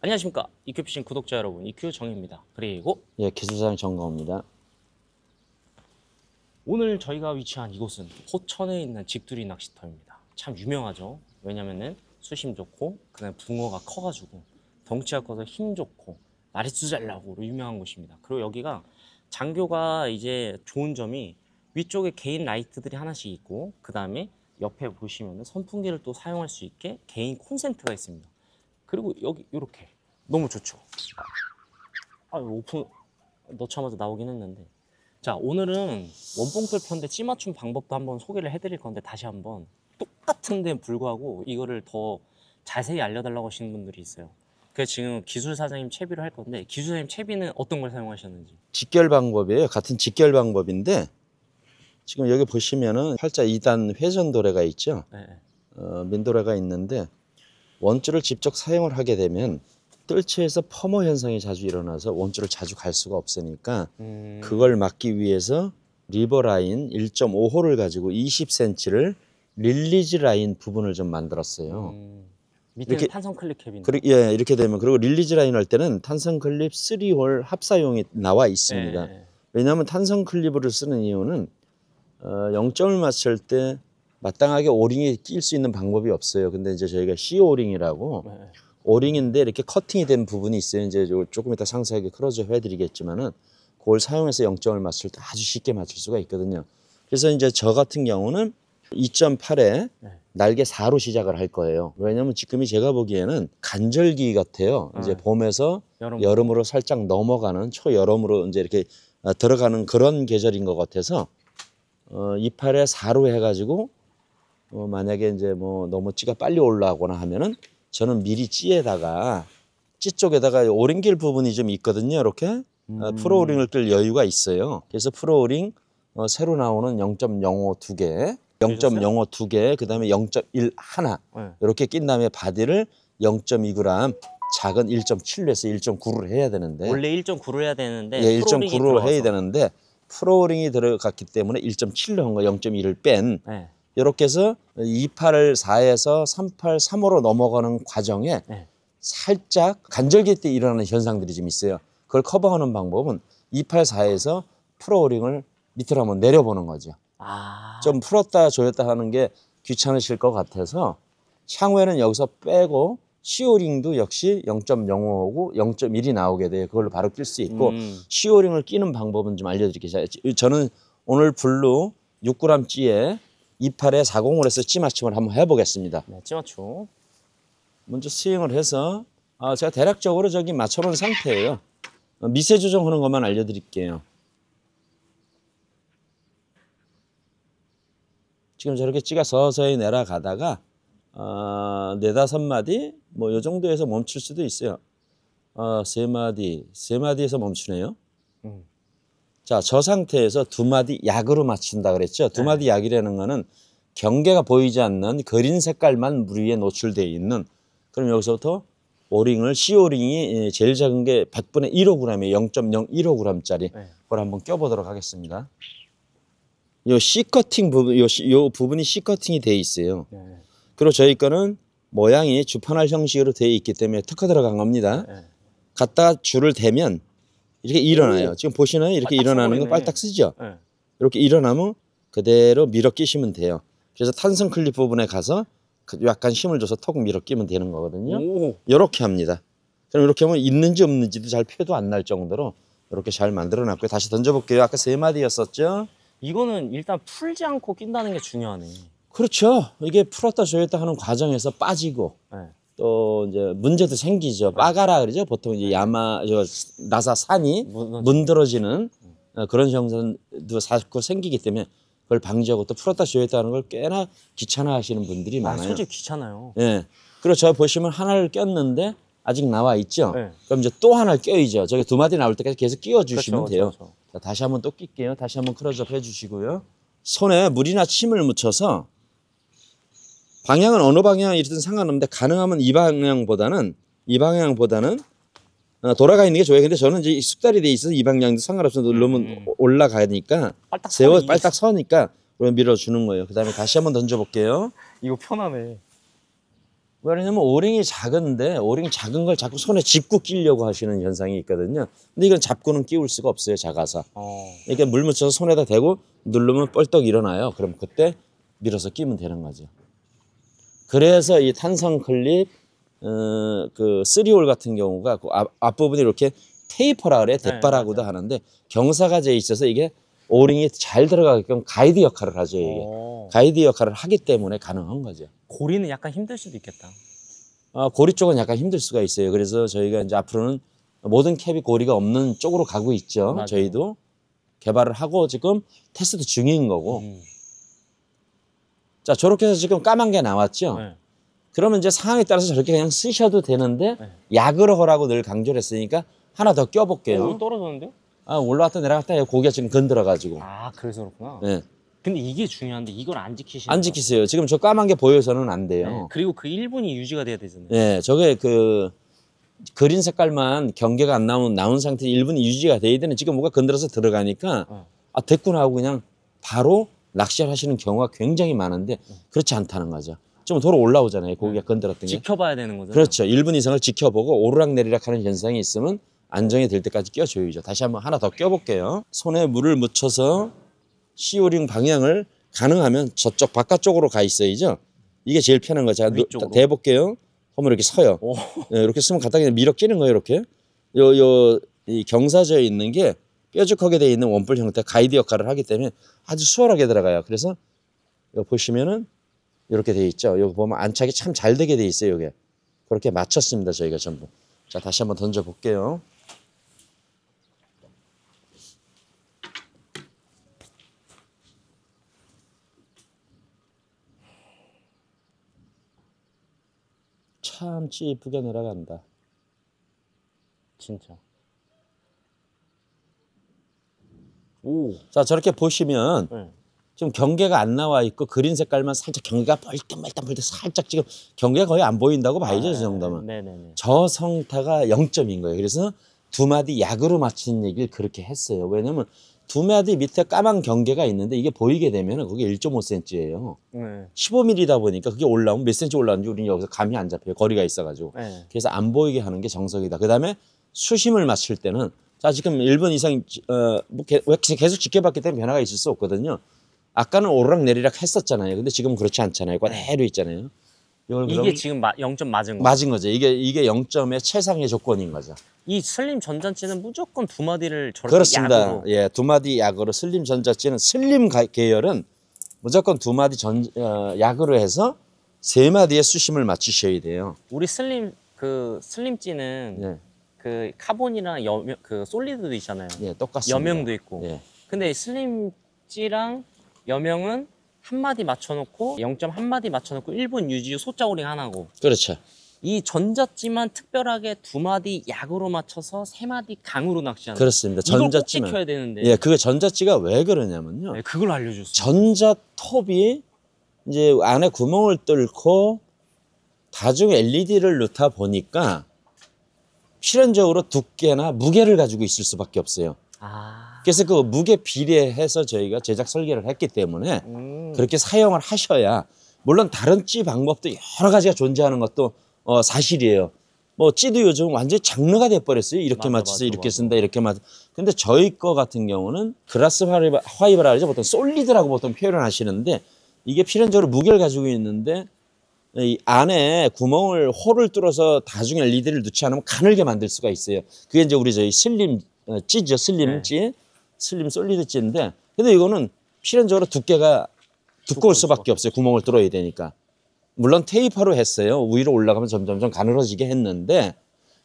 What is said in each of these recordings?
안녕하십니까 이큐피싱 구독자 여러분, 이큐정입니다. 그리고 예, 기술사장 정강호입니다. 오늘 저희가 위치한 이곳은 포천에 있는 직두리 낚시터입니다. 참 유명하죠. 왜냐면은 수심 좋고 그다음에 붕어가 커가지고 덩치가 커서 힘 좋고 마리수 잘 나고로 유명한 곳입니다. 그리고 여기가 장교가 이제 좋은 점이 위쪽에 개인 라이트들이 하나씩 있고 그 다음에 옆에 보시면은 선풍기를 또 사용할 수 있게 개인 콘센트가 있습니다. 그리고 여기 이렇게 너무 좋죠. 오픈 넣자마자 나오긴 했는데, 자 오늘은 원봉돌 편데 찌맞춤 방법도 한번 소개를 해드릴 건데, 다시 한번 똑같은데 불구하고 이거를 더 자세히 알려달라고 하시는 분들이 있어요. 그래서 지금 기술 사장님 채비를 할 건데, 기술 사장님 채비는 어떤 걸 사용하셨는지. 직결 방법이에요. 같은 직결 방법인데 지금 여기 보시면은 팔자 2단 회전도래가 있죠. 네. 민도래가 있는데 원줄을 직접 사용을 하게 되면 뜰채에서 퍼머 현상이 자주 일어나서 원줄을 자주 갈 수가 없으니까 그걸 막기 위해서 리버 라인 1.5호를 가지고 20cm를 릴리즈 라인 부분을 좀 만들었어요. 밑에는 이렇게, 탄성 클립 캡인데. 예, 이렇게 되면, 그리고 릴리즈 라인 할 때는 탄성 클립 3홀 합사용이 나와 있습니다. 네. 왜냐하면 탄성 클립을 쓰는 이유는 0점을 맞출 때 마땅하게 오링이 낄 수 있는 방법이 없어요. 근데 이제 저희가 C-오링이라고 네. 오링인데 이렇게 커팅이 된 부분이 있어요. 이제 조금 이따 상세하게 크로즈 해드리겠지만은 그걸 사용해서 0점을 맞출 때 아주 쉽게 맞출 수가 있거든요. 그래서 이제 저 같은 경우는 2.8에 날개 4로 시작을 할 거예요. 왜냐하면 지금이 제가 보기에는 간절기 같아요. 이제 봄에서 여름으로 살짝 넘어가는 초여름으로 이제 이렇게 들어가는 그런 계절인 것 같아서 2.8에 4로 해가지고 만약에 이제 뭐 너무 찌가 빨리 올라오거나 하면은 저는 미리 찌 쪽에다가 오링길 부분이 좀 있거든요. 이렇게 프로오링을 끌 여유가 있어요. 그래서 프로오링 새로 나오는 0.05 두 개, 0.05 두 개, 그다음에 0.1 하나 이렇게 낀 다음에 바디를 0.2g 작은 1.7에서 1.9를 해야 되는데, 원래 1.9를 해야 되는데, 예, 프로링이 1.9로 해야 들어가서. 되는데 프로오링이 들어갔기 때문에 1.7로 한 거, 0.1을 뺀. 네. 이렇게 해서 28을 4에서 38, 3호로 넘어가는 과정에 살짝 간절기 때 일어나는 현상들이 좀 있어요. 그걸 커버하는 방법은 28, 4에서 프로오링을 밑으로 한번 내려보는 거죠. 좀 풀었다 조였다 하는 게 귀찮으실 것 같아서 향후에는 여기서 빼고 시오링도 역시 0.05하고 0.1이 나오게 돼요. 그걸로 바로 낄 수 있고 시오링을 끼는 방법은 좀 알려드릴게요. 저는 오늘 블루 6g 찌에 28에 40을 해서 찌 맞춤을 한번 해보겠습니다. 네, 찌맞춤. 먼저 스윙을 해서 제가 대략적으로 저기 맞춰놓은 상태예요. 미세 조정하는 것만 알려드릴게요. 지금 저렇게 찌가 서서히 내려가다가 4-5마디 뭐 요 정도에서 멈출 수도 있어요. 3마디에서 멈추네요. 자, 저 상태에서 2마디 약으로 맞춘다 그랬죠. 2마디 약이라는 거는 경계가 보이지 않는 그린 색깔만 물 위에 노출되어 있는. 그럼 여기서부터 오링을, C오링이 제일 작은 게 100분의 1호g이에요. 0.015g짜리. 그걸 한번 껴보도록 하겠습니다. 요 C커팅 부분, 요 부분이 C커팅이 돼 있어요. 그리고 저희 거는 모양이 주판알 형식으로 되어 있기 때문에 특허 들어간 겁니다. 갖다가 줄을 대면 이렇게 일어나요. 지금 보시나요? 이렇게 일어나는 거 빨딱 쓰죠? 이렇게 일어나면 그대로 밀어 끼시면 돼요. 그래서 탄성 클립 부분에 가서 약간 힘을 줘서 톡 밀어 끼면 되는 거거든요. 이렇게 합니다. 그럼 이렇게 하면 있는지 없는지도 잘 표도 안 날 정도로 이렇게 잘 만들어 놨고요. 다시 던져볼게요. 아까 3마디였었죠? 이거는 일단 풀지 않고 낀다는 게 중요하네. 그렇죠. 이게 풀었다 조였다 하는 과정에서 빠지고 또 이제 문제도 생기죠. 빠가라 그러죠. 보통 이제 나사 산이 문드러지는 그런 현상도 자꾸 생기기 때문에 그걸 방지하고 또 풀었다 조였다 하는 걸 꽤나 귀찮아 하시는 분들이 많아요. 솔직히 귀찮아요. 예. 그리고 저 보시면 하나를 꼈는데 아직 나와 있죠. 그럼 이제 또 하나를 껴야죠. 저게 2마디 나올 때까지 계속 끼워 주시면 돼요. 그렇죠. 자, 다시 한번 또 낄게요. 다시 한번 클로즈업 해 주시고요. 손에 물이나 침을 묻혀서, 방향은 어느 방향이든 상관없는데 가능하면 이 방향보다는 돌아가 있는 게 좋아요. 근데 저는 이제 숙달이 돼 있어서 이 방향도 상관없어서 누르면 올라가니까 빨딱 서니까 그러면 밀어주는 거예요. 그 다음에 다시 한번 던져볼게요. 이거 편하네. 왜냐하면 오링이 작은데 오링 작은 걸 자꾸 손에 짚고 끼려고 하시는 현상이 있거든요. 근데 이건 잡고는 끼울 수가 없어요, 작아서. 이렇게 물 묻혀서 손에다 대고 누르면 뻘떡 일어나요. 그럼 그때 밀어서 끼면 되는 거죠. 그래서 이 탄성 클립 그 3홀 같은 경우가 그 앞부분이 이렇게 테이퍼라 그래, 대바라고도 네, 하는데 경사가 돼 있어서 이게 오링이 잘 들어가게끔 가이드 역할을 하죠. 이게 가이드 역할을 하기 때문에 가능한 거죠. 고리는 약간 힘들 수도 있겠다. 고리 쪽은 약간 힘들 수가 있어요. 그래서 저희가 이제 앞으로는 모든 캡이 고리가 없는 쪽으로 가고 있죠. 맞아요. 저희도 개발을 하고 지금 테스트 중인 거고. 자, 저렇게 해서 지금 까만 게 나왔죠. 네. 그러면 이제 상황에 따라서 저렇게 그냥 쓰셔도 되는데 약으로 하라고 늘 강조를 했으니까 하나 더 껴볼게요. 이거 떨어졌는데요? 올라갔다 내려갔다 해요. 고기가 지금 건드려가지고. 그래서 그렇구나. 네. 근데 이게 중요한데 이걸 안 지키시는 안 거야. 지키세요. 지금 저 까만 게 보여서는 안 돼요. 네. 그리고 그 1분이 유지가 돼야 되잖아요. 네, 저게 그 그린 색깔만 경계가 안 나온 상태 1분이 유지가 돼야 되는 지금 뭐가 건드려서 들어가니까 됐구나 하고 그냥 바로 낚시를 하시는 경우가 굉장히 많은데 그렇지 않다는 거죠. 좀 도로 올라오잖아요. 고기가 건드렸던 게. 지켜봐야 되는 거죠. 그렇죠. 1분 이상을 지켜보고 오르락내리락 하는 현상이 있으면 안정이 될 때까지 껴줘야죠. 다시 한번 하나 더 껴볼게요. 손에 물을 묻혀서 시오링 방향을 가능하면 저쪽 바깥쪽으로 가 있어야죠. 이게 제일 편한 거죠. 위쪽으로. 대볼게요. 하면 이렇게 서요. 네, 이렇게 쓰면 갖다 그냥 밀어 끼는 거예요. 이렇게. 이 경사져에 있는 게 뾰족하게 되어 있는 원뿔 형태 가이드 역할을 하기 때문에 아주 수월하게 들어가요. 그래서 여기 보시면은 이렇게 되어 있죠. 여기 보면 안착이 참 잘 되게 되어 있어요. 이게 그렇게 맞췄습니다. 저희가 전부. 자, 다시 한번 던져 볼게요. 참 이쁘게 내려간다. 진짜. 자, 저렇게 보시면 네. 지금 경계가 안 나와 있고 그린 색깔만 살짝 경계가 벌떡 살짝 지금 경계가 거의 안 보인다고 봐야죠. 저 정도면. 네네네. 저 성타가 0점인 거예요. 그래서 두 마디 약으로 맞추는 얘기를 그렇게 했어요. 왜냐면 두 마디 밑에 까만 경계가 있는데 이게 보이게 되면 그게 1.5cm예요. 네. 15mm다 보니까 그게 올라오면 몇 cm 올라오는지 우리는 여기서 감이 안 잡혀요. 거리가 있어가지고. 네. 그래서 안 보이게 하는 게 정석이다. 그 다음에 수심을 맞출 때는 자 지금 1분 이상 계속 지켜봤기 때문에 변화가 있을 수 없거든요. 아까는 오르락내리락 했었잖아요. 근데 지금 그렇지 않잖아요. 그대로 있잖아요. 이게 지금 0점 맞은 거. 맞은 거죠. 이게 0점의 최상의 조건인 거죠. 이 슬림 전자찌는 무조건 두 마디를 저렇게 그렇습니다. 약으로. 예, 두 마디 약으로 슬림 전자찌는 슬림 계열은 무조건 두 마디 약으로 해서 세 마디의 수심을 맞추셔야 돼요. 우리 슬림찌는 예, 그 카본이랑 그 솔리드도 있잖아요. 예, 똑같습니다. 여명도 있고. 예. 근데 슬림찌랑 여명은 한 마디 맞춰놓고 0.1마디 맞춰놓고 1분 유지 소자오링 하나고, 그렇죠. 이 전자찌만 특별하게 두 마디 약으로 맞춰서 세 마디 강으로 낚시하는. 그렇습니다. 이걸 꼭 전자찌만. 지켜야 되는데. 예, 그게 전자찌가 왜 그러냐면요. 네, 그걸 알려줬어요. 전자톱이 이제 안에 구멍을 뚫고 다중 LED를 넣다 보니까 필연적으로 두께나 무게를 가지고 있을 수밖에 없어요. 그래서 그 무게 비례해서 저희가 제작 설계를 했기 때문에 그렇게 사용을 하셔야, 물론 다른 찌 방법도 여러 가지가 존재하는 것도 사실이에요. 뭐 찌도 요즘 완전히 장르가 돼버렸어요. 이렇게 맞춰서 이렇게 쓴다, 이렇게 맞. 근데 저희 거 같은 경우는 그라스 화이브라 하죠. 보통 솔리드라고 보통 표현을 하시는데 이게 필연적으로 무게를 가지고 있는데 이 안에 홀을 뚫어서 다중 LED를 넣지 않으면 가늘게 만들 수가 있어요. 그게 이제 우리 저희 슬림 찌죠. 슬림 찌. 슬림 솔리드 찌인데, 근데 이거는 필연적으로 두께가 두꺼울 수밖에 없어요. 구멍을 뚫어야 되니까. 물론 테이퍼로 했어요. 위로 올라가면 점점점 가늘어지게 했는데,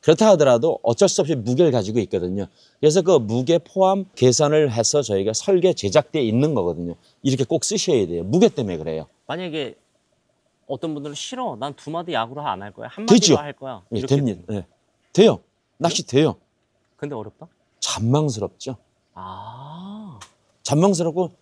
그렇다 하더라도 어쩔 수 없이 무게를 가지고 있거든요. 그래서 그 무게 포함 계산을 해서 저희가 설계 제작되어 있는 거거든요. 이렇게 꼭 쓰셔야 돼요. 무게 때문에 그래요. 만약에 어떤 분들은 싫어, 난 두 마디 약으로 안 할 거야, 한 마디로 되죠. 할 거야. 예, 이렇게 됩니다. 예. 돼요. 낚시 돼요. 근데 어렵다? 잔망스럽죠. 아. 잔망스럽고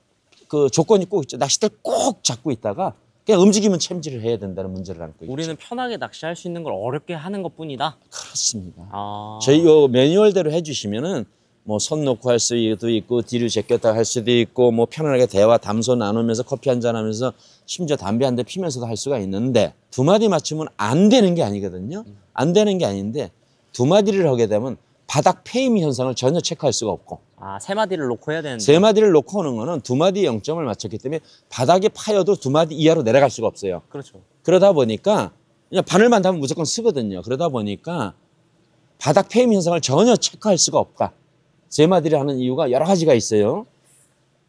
그 조건이 꼭 있죠. 낚싯대를 꼭 잡고 있다가 그냥 움직이면 챔질을 해야 된다는 문제를 안고 있죠. 우리는 편하게 낚시할 수 있는 걸 어렵게 하는 것뿐이다. 그렇습니다. 아. 저희 요 매뉴얼대로 해주시면은 뭐 손 놓고 할 수도 있고 뒤로 제꼈다 할 수도 있고 뭐 편안하게 대화 담소 나누면서 커피 한잔 하면서 심지어 담배 한 대 피면서도 할 수가 있는데 두 마디 맞추면 안 되는 게 아니거든요. 안 되는 게 아닌데 두 마디를 하게 되면 바닥 페임 현상을 전혀 체크할 수가 없고 아, 세 마디를 놓고 해야 되는데. 세 마디를 놓고 오는 거는 두 마디 0점을 맞췄기 때문에 바닥에 파여도 두 마디 이하로 내려갈 수가 없어요. 그렇죠. 그러다 보니까 그냥 바늘만 닿으면 무조건 쓰거든요. 그러다 보니까 바닥 페임 현상을 전혀 체크할 수가 없다. 세 마디를 하는 이유가 여러 가지가 있어요.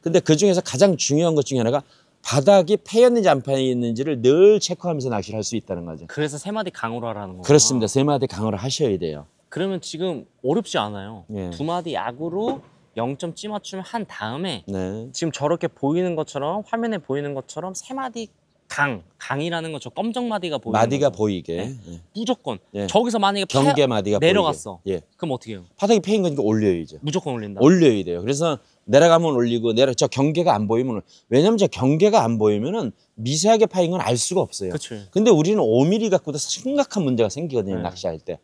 근데 그 중에서 가장 중요한 것 중에 하나가 바닥이 패였는지 안 패였는지를 늘 체크하면서 낚시를 할 수 있다는 거죠. 그래서 세 마디 강으로 하라는 거구나. 그렇습니다. 세 마디 강화를 하셔야 돼요. 그러면 지금 어렵지 않아요. 예. 두 마디 약으로 0점 찌맞춤을 한 다음에 네. 지금 저렇게 보이는 것처럼 화면에 보이는 것처럼 세 마디 강이라는 거 저 검정 마디가 보이는 마디가 거죠. 보이게. 네. 예. 무조건 예. 저기서 만약에 경계 마디가 내려갔어. 보이게. 예. 그럼 어떻게 해요? 바닥이 패인 거니까 올려야죠. 무조건 올린다. 올려야 돼요. 그래서 내려가면 올리고 저 경계가 안 보이면 왜냐면 저 경계가 안 보이면은 미세하게 파인 건 알 수가 없어요. 그치. 근데 우리는 5mm 갖고도 심각한 문제가 생기거든요. 네. 낚시할 때.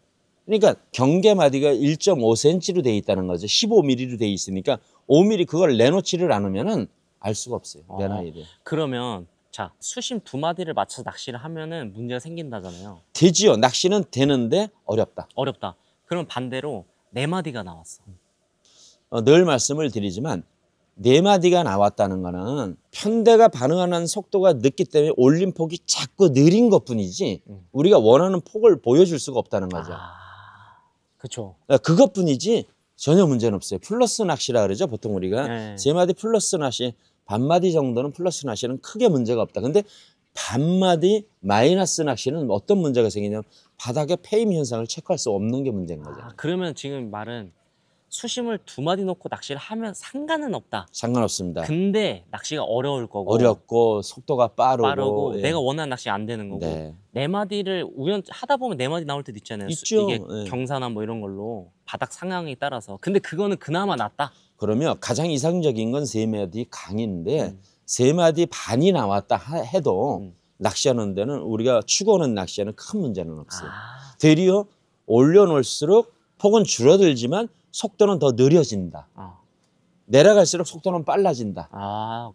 그러니까 경계 마디가 1.5cm로 돼 있다는 거죠. 15mm로 돼 있으니까 5mm 그걸 내놓지를 않으면은 알 수가 없어요. 내놔야 돼요. 그러면 자, 수심 두 마디를 맞춰서 낚시를 하면은 문제가 생긴다잖아요. 되지요. 낚시는 되는데 어렵다. 어렵다. 그럼 반대로 네 마디가 나왔어. 늘 말씀을 드리지만 네 마디가 나왔다는 거는 편대가 반응하는 속도가 늦기 때문에 올림 폭이 자꾸 느린 것뿐이지 우리가 원하는 폭을 보여줄 수가 없다는 거죠. 그렇죠. 그것뿐이지 전혀 문제는 없어요. 플러스 낚시라 그러죠. 보통 우리가 네. 세 마디 플러스 낚시, 반마디 정도는 플러스 낚시는 크게 문제가 없다. 근데 반마디 마이너스 낚시는 어떤 문제가 생기냐면 바닥에 페임 현상을 체크할 수 없는 게 문제인 거죠. 그러면 지금 말은 수심을 두 마디 놓고 낚시를 하면 상관은 없다. 상관없습니다. 근데 낚시가 어려울 거고 어렵고 속도가 빠르고 예. 내가 원하는 낚시 안 되는 거고 네. 네 마디를 하다 보면 네 마디 나올 때도 있잖아요. 있죠. 이게 예. 경사나 뭐 이런 걸로 바닥 상황에 따라서. 근데 그거는 그나마 낫다. 그러면 가장 이상적인 건 세 마디 강인데 세 마디 반이 나왔다 해도 낚시하는 데는 우리가 추고는 낚시하는 큰 문제는 없어요. 되려 올려놓을수록 폭은 줄어들지만 속도는 더 느려진다. 내려갈수록 속도는 빨라진다.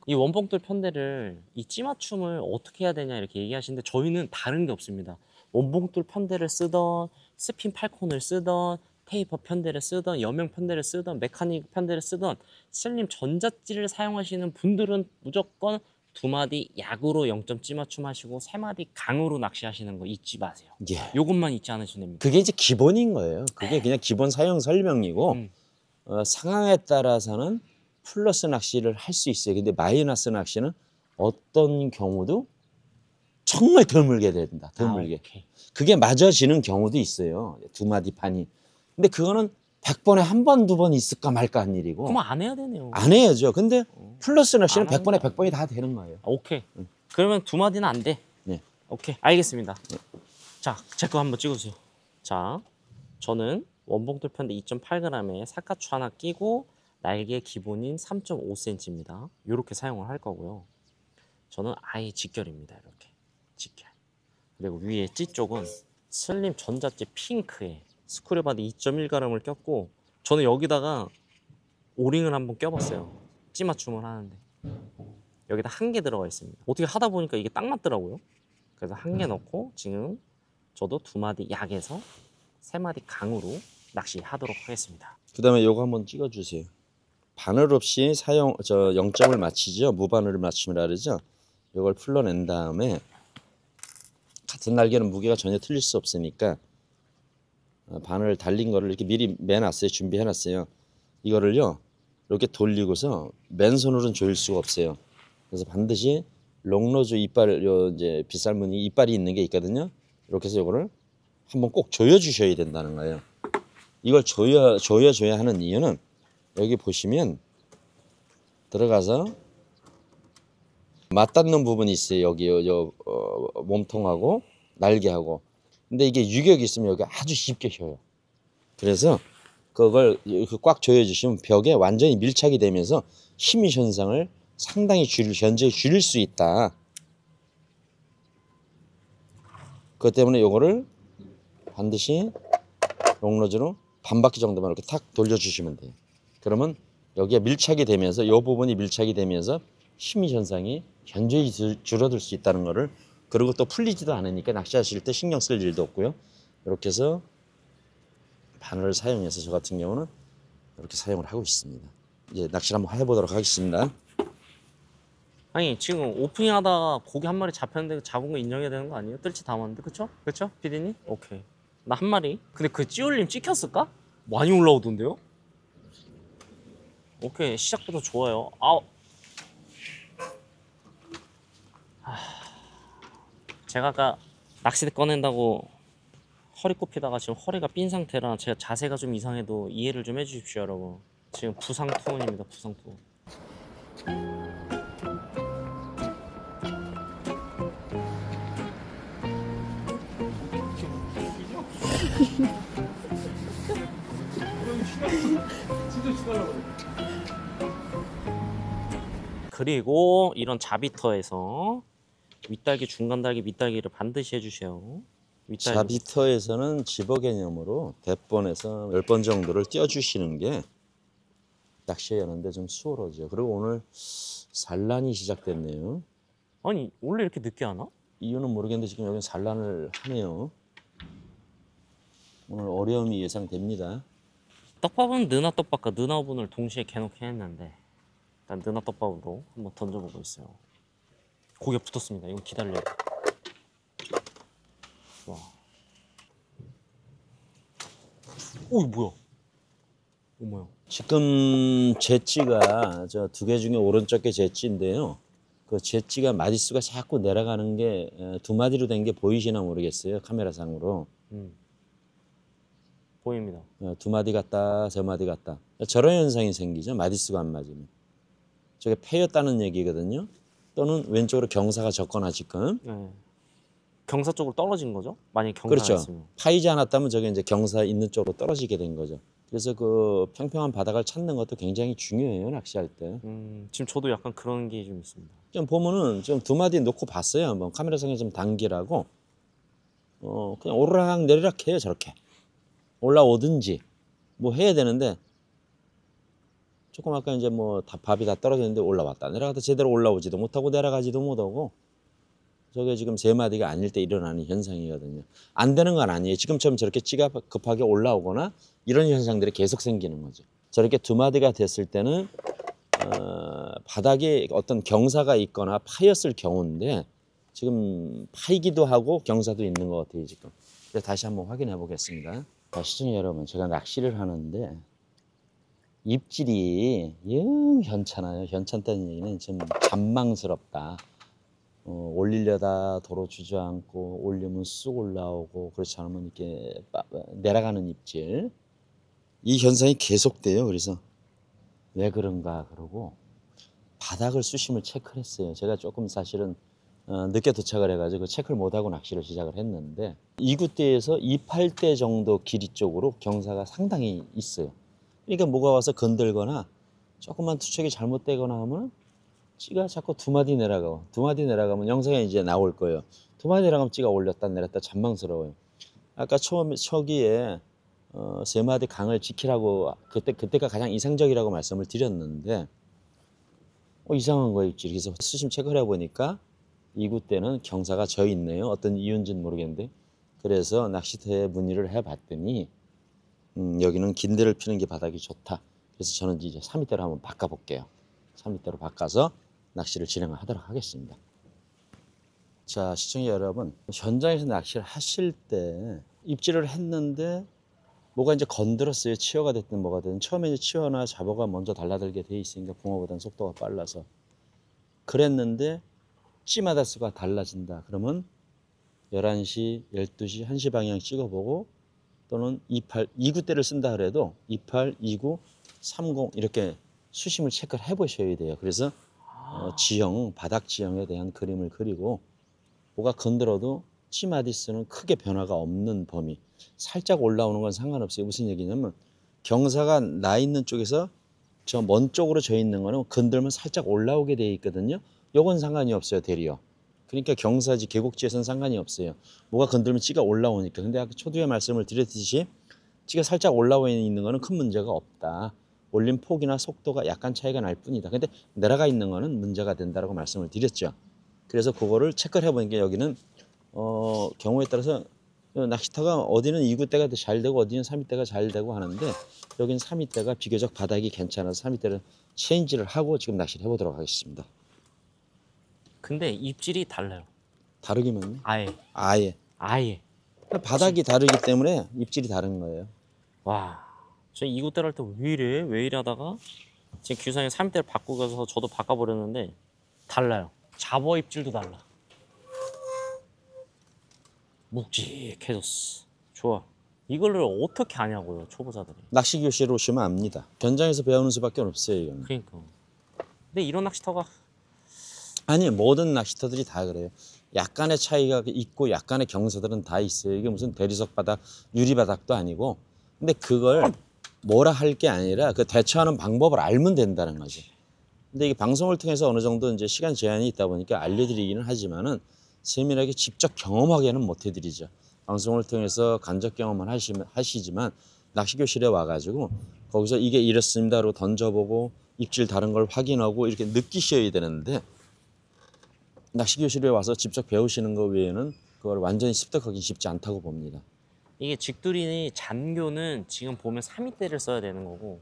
이 원봉돌 편대를 이 찌맞춤을 어떻게 해야 되냐 이렇게 얘기하시는데 저희는 다른 게 없습니다. 원봉돌 편대를 쓰던 스핀 팔콘을 쓰던 테이퍼 편대를 쓰던 여명 편대를 쓰던 메카닉 편대를 쓰던 슬림 전자찌를 사용하시는 분들은 무조건 두 마디 약으로 0점 찌맞춤 하시고 세 마디 강으로 낚시하시는 거 잊지 마세요. 예. 요것만 잊지 않으시면 됩니다. 그게 이제 기본인 거예요. 그게 그냥 기본 사용 설명이고 상황에 따라서는 플러스 낚시를 할 수 있어요. 근데 마이너스 낚시는 어떤 경우도 정말 드물게 된다. 드물게. 그게 맞아지는 경우도 있어요. 두 마디 반이. 근데 그거는 100번에 한 번, 두 번 있을까 말까 한 일이고. 그럼 안 해야 되네요. 안 해야죠. 근데 플러스 낚시는 안 하는 100번에 100번이 다 되는 거예요. 오케이. 그러면 두 마디는 안 돼. 네. 오케이. 알겠습니다. 자, 제 거 한번 찍어주세요. 자, 저는 원봉돌 편대 2.8g에 사카추 하나 끼고 날개 기본인 3.5cm입니다. 이렇게 사용을 할 거고요. 저는 아예 직결입니다. 이렇게 직결. 그리고 위에 찌 쪽은 슬림 전자찌 핑크에 스크류바디 2.1g을 꼈고 저는 여기다가 오링을 한번 껴봤어요. 찌 맞춤을 하는데 여기다 한 개 들어가 있습니다. 어떻게 하다 보니까 이게 딱 맞더라고요. 그래서 한 개 넣고 지금 저도 두 마디 약에서 세 마디 강으로 낚시하도록 하겠습니다. 그다음에 요거 한번 찍어주세요. 바늘 없이 0점을 맞히죠. 무바늘을 맞춤이라 그러죠. 이걸 풀러낸 다음에 같은 날개는 무게가 전혀 틀릴 수 없으니까 바늘 달린 거를 이렇게 미리 매놨어요. 준비해놨어요. 이거를요 이렇게 돌리고서 맨손으로는 조일 수가 없어요. 그래서 반드시 롱노즈 이빨 이제 빗살무늬 이빨이 있는 게 있거든요. 이렇게 해서 이거를 한번 꼭 조여 주셔야 된다는 거예요. 이걸 조여줘야 하는 이유는 여기 보시면 들어가서 맞닿는 부분이 있어요. 여기 몸통하고 날개하고. 근데 이게 유격이 있으면 여기 아주 쉽게 휘어요. 그래서 그걸 꽉 조여주시면 벽에 완전히 밀착이 되면서 힘의 현상을 상당히 현저히 줄일 수 있다. 그것 때문에 이거를 반드시 롱로즈로 반 바퀴 정도만 이렇게 탁 돌려주시면 돼요. 그러면 여기에 밀착이 되면서 이 부분이 밀착이 되면서 심리 현상이 현저히 줄어들 수 있다는 거를, 그리고 또 풀리지도 않으니까 낚시하실 때 신경 쓸 일도 없고요. 이렇게 해서 바늘을 사용해서 저 같은 경우는 이렇게 사용을 하고 있습니다. 이제 낚시를 한번 해보도록 하겠습니다. 아니 지금 오프닝 하다가 고기 한 마리 잡혔는데 잡은 거 인정해야 되는 거 아니에요? 뜰채 담았는데 그쵸? 그쵸? 피디님? 오케이. 나 한 마리. 근데 그 찌올림 찍혔을까? 많이 올라오던데요? 오케이, 시작부터 좋아요. 아우. 제가 아까 낚싯대 꺼낸다고 허리 꼽히다가 지금 허리가 삔 상태라 제가 자세가 좀 이상해도 이해를 좀 해주십시오, 여러분. 지금 부상 투혼입니다, 부상 투혼. 그리고 이런 자비터에서 윗달기, 중간달기, 밑달기를 반드시 해주세요. 윗달기. 자비터에서는 집어 개념으로 대본에서 10번 정도를 띄워주시는 게 낚시에 여는데 좀 수월하죠. 그리고 오늘 산란이 시작됐네요. 아니 원래 이렇게 늦게 하나? 이유는 모르겠는데 지금 여기 산란을 하네요. 오늘 어려움이 예상됩니다. 떡밥은 느나 떡밥과 느나 오븐을 동시에 개놓긴 했는데 일단 느나 떡밥으로 한번 던져보고 있어요. 고기가 붙었습니다. 이건 기다려요. 와. 오, 이거 뭐야? 이거 뭐야? 지금 잿지가 저 두 개 중에 오른쪽 게 잿지인데요. 그 잿지가 마디수가 자꾸 내려가는 게 두 마디로 된 게 보이시나 모르겠어요. 카메라상으로. 보입니다. 두 마디 갔다 세 마디 갔다. 저런 현상이 생기죠. 마디수가 안 맞으면. 저게 패였다는 얘기거든요. 또는 왼쪽으로 경사가 졌거나 지금. 네. 경사 쪽으로 떨어진 거죠? 만약에 경사가 그렇죠. 있으면. 파이지 않았다면 저게 이제 경사 있는 쪽으로 떨어지게 된 거죠. 그래서 그 평평한 바닥을 찾는 것도 굉장히 중요해요. 낚시할 때. 지금 저도 약간 그런 게 좀 있습니다. 좀 보면은 좀 두 마디 놓고 봤어요. 한번 카메라상에 좀 당기라고. 그냥 오르락 내리락 해요. 저렇게. 올라오든지 뭐 해야 되는데 조금 아까 이제 뭐 밥이 다 떨어졌는데 올라왔다 내려갔다 제대로 올라오지도 못하고 내려가지도 못하고 저게 지금 세 마디가 아닐 때 일어나는 현상이거든요. 안 되는 건 아니에요. 지금처럼 저렇게 찌가 급하게 올라오거나 이런 현상들이 계속 생기는 거죠. 저렇게 두 마디가 됐을 때는 바닥에 어떤 경사가 있거나 파였을 경우인데 지금 파이기도 하고 경사도 있는 것 같아요. 지금. 그래서 다시 한번 확인해 보겠습니다. 자, 시청자 여러분, 제가 낚시를 하는데 입질이 영 현찮아요. 현찮다는 얘기는 좀 잔망스럽다. 올리려다 도로 주저앉고 올리면 쑥 올라오고 그렇지 않으면 이렇게 내려가는 입질. 이 현상이 계속돼요. 그래서 왜 그런가 그러고 바닥을 수심을 체크를 했어요. 제가 조금 사실은 늦게 도착을 해가지고 체크를 못하고 낚시를 시작을 했는데 2구대에서 28대 정도 길이 쪽으로 경사가 상당히 있어요. 그러니까 뭐가 와서 건들거나 조금만 투척이 잘못되거나 하면 찌가 자꾸 두 마디 내려가고 두 마디 내려가면 영상에 이제 나올 거예요. 두 마디 내려가면 찌가 올렸다 내렸다 잔망스러워요. 아까 초기에 세 마디 강을 지키라고 그때가 가장 이상적이라고 말씀을 드렸는데 이상한 거예요. 입질이. 그래서 수심 체크를 해보니까 2구 때는 경사가 져 있네요. 어떤 이유인지는 모르겠는데 그래서 낚시터에 문의를 해봤더니 여기는 긴대를 피는 게 바닥이 좋다. 그래서 저는 이제 3미터로 한번 바꿔볼게요. 3미터로 바꿔서 낚시를 진행하도록 하겠습니다. 자, 시청자 여러분, 현장에서 낚시를 하실 때 입질을 했는데 뭐가 이제 건드렸어요. 치어가 됐든 뭐가 됐든 처음에 이제 치어나 잡어가 먼저 달라들게 돼 있으니까 붕어보다는 속도가 빨라서 그랬는데 찌마다 수가 달라진다. 그러면 11시, 12시, 1시 방향 찍어보고 또는 2구대를 쓴다 그래도 28, 29, 30 이렇게 수심을 체크를 해보셔야 돼요. 그래서 지형, 바닥 지형에 대한 그림을 그리고 뭐가 건드려도 찌마디스는 크게 변화가 없는 범위. 살짝 올라오는 건 상관없어요. 무슨 얘기냐면 경사가 나 있는 쪽에서 저 먼 쪽으로 져 있는 거는 건들면 살짝 올라오게 돼 있거든요. 요건 상관이 없어요. 대리요. 그러니까 경사지 계곡지에서는 상관이 없어요. 뭐가 건들면 찌가 올라오니까. 근데 아까 초두에 말씀을 드렸듯이 찌가 살짝 올라와 있는 거는 큰 문제가 없다. 올림 폭이나 속도가 약간 차이가 날 뿐이다. 근데 내려가 있는 거는 문제가 된다라고 말씀을 드렸죠. 그래서 그거를 체크를 해보니까 여기는 경우에 따라서 낚시터가 어디는 2구대가 잘 되고 어디는 3위대가 잘 되고 하는데 여기는 3위대가 비교적 바닥이 괜찮아서 3위대를 체인지를 하고 지금 낚시를 해보도록 하겠습니다. 근데 입질이 달라요. 다르기만요? 아예. 아예. 바닥이 다르기 때문에 입질이 다른 거예요. 와, 저 2구대를 할 때 왜 이래? 왜 이래 하다가 지금 규상이 3대를 바꾸고 가서 저도 바꿔버렸는데 달라요. 잡어 입질도 달라. 묵직해졌어. 좋아. 이걸 어떻게 아냐고요, 초보자들이. 낚시 교실에 오시면 압니다. 현장에서 배우는 수밖에 없어요, 이건. 그러니까. 근데 이런 낚시터가 아니, 모든 낚시터들이 다 그래요. 약간의 차이가 있고 약간의 경사들은 다 있어요. 이게 무슨 대리석 바닥, 유리 바닥도 아니고. 근데 그걸 뭐라 할 게 아니라 그 대처하는 방법을 알면 된다는 거지. 근데 이게 방송을 통해서 어느 정도 이제 시간 제한이 있다 보니까 알려드리기는 하지만은 세밀하게 직접 경험하게는 못 해드리죠. 방송을 통해서 간접 경험을 하시지만 낚시 교실에 와가지고 거기서 이게 이렇습니다로 던져보고 입질 다른 걸 확인하고 이렇게 느끼셔야 되는데 낚시 교실에 와서 직접 배우시는 거 외에는 그걸 완전히 습득하기 쉽지 않다고 봅니다. 이게 직두리 잔교는 지금 보면 3위대를 써야 되는 거고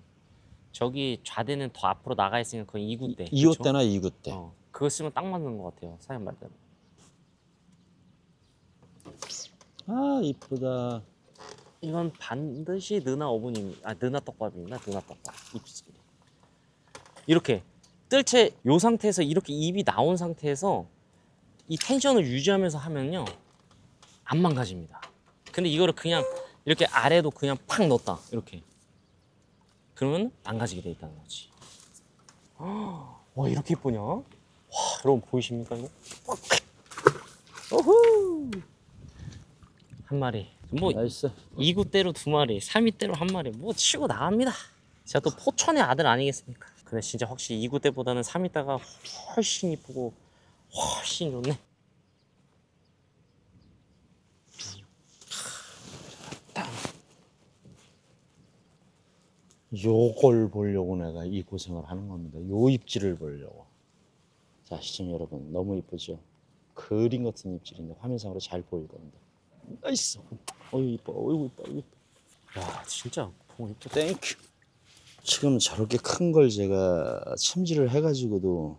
저기 좌대는 더 앞으로 나가 있으니까 그건 2구대. 2호대나 2구대. 그거 쓰면 딱 맞는 것 같아요, 사장님 말대로. 아 이쁘다. 이건 반드시 느나 어부님, 느나 떡밥입니다. 느나 떡밥. 입질. 이렇게 뜰채 요 상태에서 이렇게 입이 나온 상태에서 이 텐션을 유지하면서 하면요 안 망가집니다. 근데 이거를 그냥 이렇게 아래도 그냥 팍 넣었다 이렇게 그러면 망가지게 돼 있다는 거지. 와 이렇게 예쁘냐? 와 여러분 보이십니까 이거? 오호 한 마리 뭐 나이스. 2구대로 2마리 3위대로 1마리 뭐 치고 나갑니다. 제가 또 포천의 아들 아니겠습니까? 근데 진짜 확실히 2구대보다는 3위대가 훨씬 이쁘고 훨씬 좋네. 요걸 보려고 내가 이 고생을 하는 겁니다. 요 입질을 보려고. 자 시청자 여러분 너무 이쁘죠? 그림 같은 입질인데 화면상으로 잘 보일 겁니다. 나이스. 어이 이뻐. 어이구 이뻐. 어이구 이뻐. 야 진짜 봉 이쁘다. 땡큐. 지금 저렇게 큰 걸 제가 챔질을 해가지고도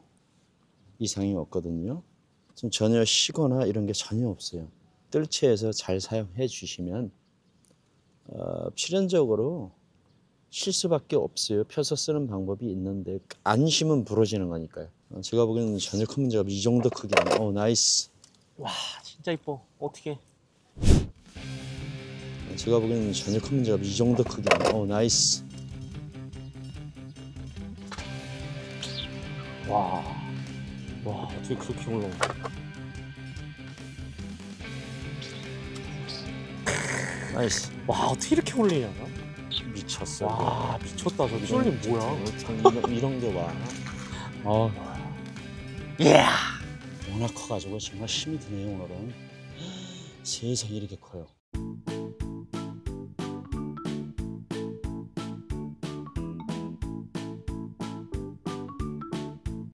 이상이 없거든요. 지금 전혀 쉬거나 이런 게 전혀 없어요. 뜰채에서 잘 사용해 주시면 필연적으로 쉴 수밖에 없어요. 펴서 쓰는 방법이 있는데 안 쉬면 부러지는 거니까요. 제가 보기에는 전혀 큰 문제가 없어요. 이 정도 크기는. 나이스. 와 진짜 이뻐. 어떻게? 제가 보기에는 전혀 큰 문제가 없어요. 이 정도 크기는. 나이스. 와 어떻게 그렇게 올라오냐? 나이스. 와 어떻게 이렇게 올리냐? 미쳤어. 와 미쳤다 저기 쫄림 뭐야? 이런 게 와. 예. 워낙 커가지고 정말 힘이 드네요 오늘은. 세상에 이렇게 커요.